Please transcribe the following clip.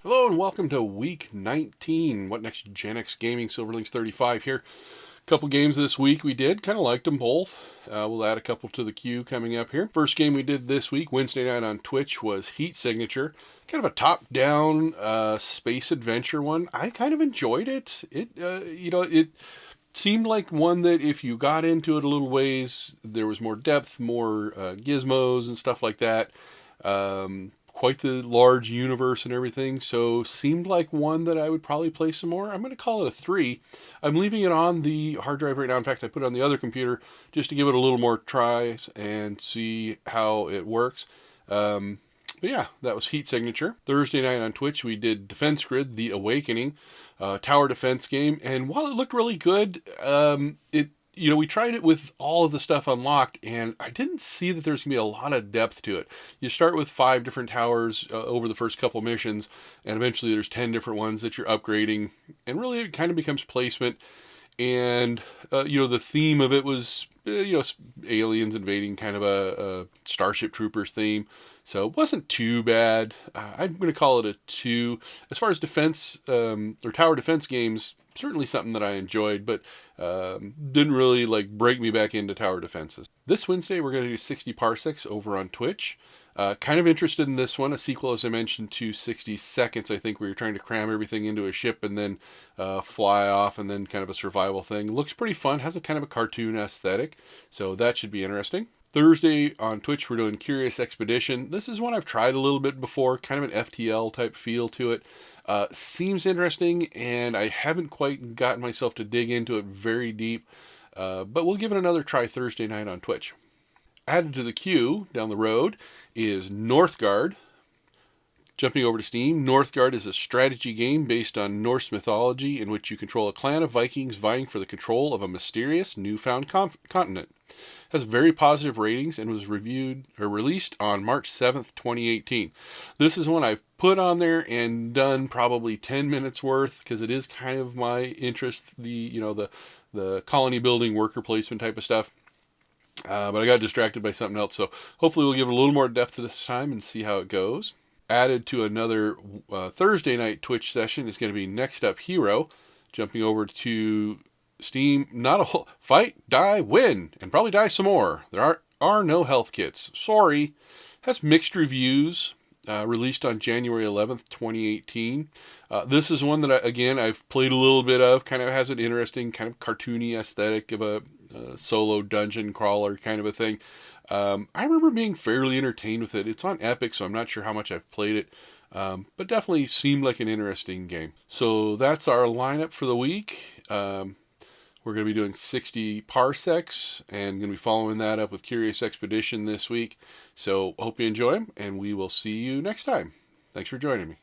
Hello and welcome to week 19. What next? Gen X Gaming Silverlinks 35 here. Couple games this week we did. Kind of liked them both. We'll add a couple to the queue coming up here. First game we did this week, Wednesday night on Twitch, was Heat Signature. Kind of a top-down space adventure one. I kind of enjoyed it. It seemed like one that if you got into it a little ways, there was more depth, more gizmos and stuff like that. Quite the large universe and everything, so seemed like one that I would probably play some more. I'm going to call it a 3. I'm leaving it on the hard drive right now. In fact, I put it on the other computer just to give it a little more tries and see how it works. But yeah, that was Heat Signature. Thursday night on Twitch, we did Defense Grid, The Awakening, tower defense game, and while it looked really good, we tried it with all of the stuff unlocked, and I didn't see that there's going to be a lot of depth to it. You start with 5 different towers over the first couple missions, and eventually there's 10 different ones that you're upgrading, and really it kind of becomes placement. And, the theme of it was, aliens invading, kind of a Starship Troopers theme. So it wasn't too bad. I'm going to call it a 2. As far as defense, or tower defense games, certainly something that I enjoyed, but didn't really break me back into tower defenses. This Wednesday we're going to do 60 Parsecs over on Twitch. Kind of interested in this one, a sequel, as I mentioned, to 60 Seconds. I think we were trying to cram everything into a ship and then fly off, and then kind of a survival thing. Looks pretty fun, has a kind of a cartoon aesthetic, so that should be interesting. Thursday on Twitch, we're doing Curious Expedition. This is one I've tried a little bit before, kind of an FTL type feel to it. Seems interesting, and I haven't quite gotten myself to dig into it very deep, but we'll give it another try Thursday night on Twitch. Added to the queue down the road is NorthGard. Jumping over to Steam, NorthGard is a strategy game based on Norse mythology in which you control a clan of Vikings vying for the control of a mysterious newfound continent. It has very positive ratings and was released on March 7th, 2018. This is one I've put on there and done probably 10 minutes worth because it is kind of my interest, the colony building, worker placement type of stuff. But I got distracted by something else, so hopefully we'll give it a little more depth this time and see how it goes. Added to another Thursday night Twitch session is going to be Next Up Hero. Jumping over to Steam, not a whole fight, die, win, and probably die some more. There are no health kits. Sorry. Has mixed reviews. Released on January 11th, 2018. This is one that, I've played a little bit of. Kind of has an interesting, kind of cartoony aesthetic of a solo dungeon crawler kind of a thing. I remember being fairly entertained with it. It's on Epic, so I'm not sure how much I've played it. But definitely seemed like an interesting game. So that's our lineup for the week. We're going to be doing 60 Parsecs and going to be following that up with Curious Expedition this week. So hope you enjoy them, and we will see you next time. Thanks for joining me.